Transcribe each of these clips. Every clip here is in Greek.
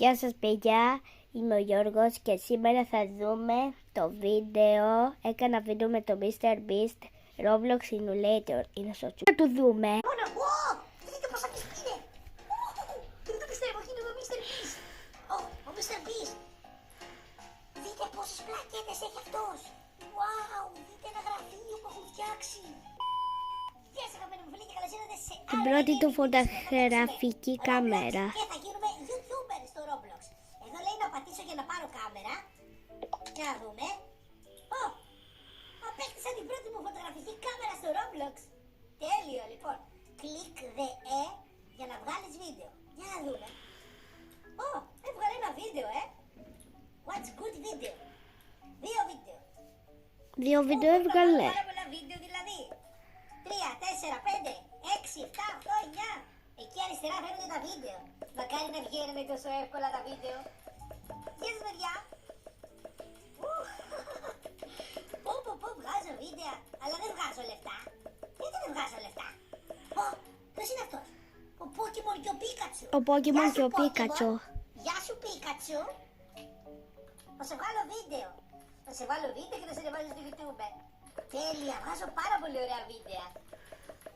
Γεια σας παιδιά, είμαι ο Γιώργος και σήμερα θα δούμε το βίντεο. Έκανα βίντεο με το MrBeast Roblox Simulator. Είναι στο τσου. Θα το δούμε. Δείτε πως είναι. Δεν το πιστεύω, είναι ο MrBeast. Ο MrBeast. Δείτε πόσες πλακέτες έχει αυτός. Wow, δείτε ένα γραφείο που έχουν φτιάξει. Γεια σας αγαπημένοι μου φίλοι και καλώς ήρθατε σε Την πρώτη του φωτογραφική κάμερα. Και θα γίνουμε YouTuber στο Roblox. Εδώ λέει να πατήσω για να πάρω κάμερα. Για να δούμε. Απέκτησα την πρώτη μου φωτογραφική κάμερα στο Roblox. Τέλειο λοιπόν. Κλικ δε για να βγάλεις βίντεο. Για να δούμε. Έβγαλε ένα βίντεο What's good video. Δύο βίντεο. Δύο βίντεο έβγαλε. Πάρα πολλά βίντεο δηλαδή. 3, 4, 5, 6, 7, 8, 9. Εκεί αριστερά φαίνονται τα βίντεο. Μακάρι να βγαίνουν τόσο εύκολα τα βίντεο. Γεια σας παιδιά. Πω βγάζω βίντεο, αλλά δεν βγάζω λεφτά. Γιατί δεν βγάζω λεφτά. Ποιος είναι αυτός. Ο Pokemon και ο Pikachu. Ο Pokemon Γεια και ο σου, Pikachu. Γεια σου Pikachu. Θα σε βάλω βίντεο. Θα σε βάλω βίντεο και θα σε ανεβάζω στο YouTube. Τέλεια, βγάζω πάρα πολύ ωραία βίντεο.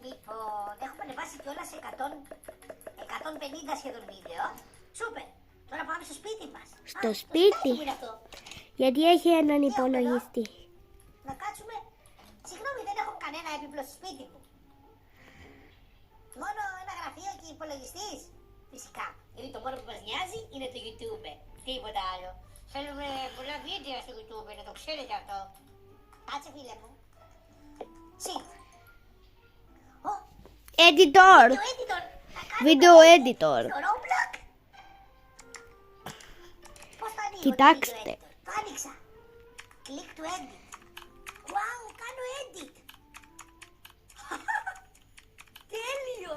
Λοιπόν, έχουμε ανεβάσει κιόλας 150 σχεδόν βίντεο. Σούπερ. Τώρα πάμε στο σπίτι μας. Στο σπίτι. Τι είναι αυτό. Γιατί έχει έναν υπολογιστή. Να κάτσουμε. Συγγνώμη, δεν έχω κανένα έπιπλο στο σπίτι μου. Μόνο ένα γραφείο και υπολογιστής. Φυσικά. Γιατί το μόνο που μας νοιάζει είναι το YouTube. Τίποτα άλλο. Θέλουμε πολλά βίντεο στο YouTube, να το ξέρετε αυτό. Κάτσε φίλε μου. Shift. Editor. Το editor. Video editor. Το Roblox. Πώς το ανοίγω? Κοιτάξτε. Το editor? Το άνοιξα. Click to edit. Wow, κάνω edit. Τέλειο.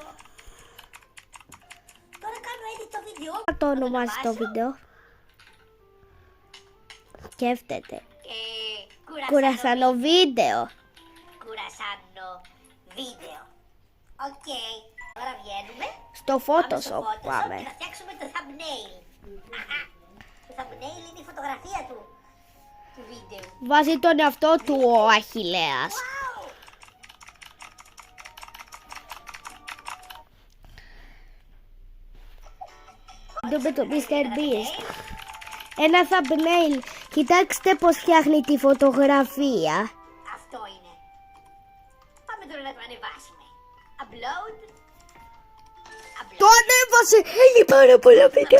Τώρα κάνω edit το βίντεο. Θα το ονομάσει το βίντεο. Σκέφτεται. Κουρασάνο βίντεο. Κουρασάνο βίντεο. Οκ. Τώρα βγαίνουμε. Στο Photoshop Και πάμε. θα φτιάξουμε το thumbnail. Το thumbnail είναι η φωτογραφία του βίντεο. Βάζει τον εαυτό του ο Αχιλλέας. Wow. Με το MrBeast. Ένα thumbnail. Κοιτάξτε πως φτιάχνει τη φωτογραφία. Αυτό είναι. Πάμε τώρα να το ανεβάσουμε. Upload. Το ανέβασε. Έχει πάρα πολλά παιδιά.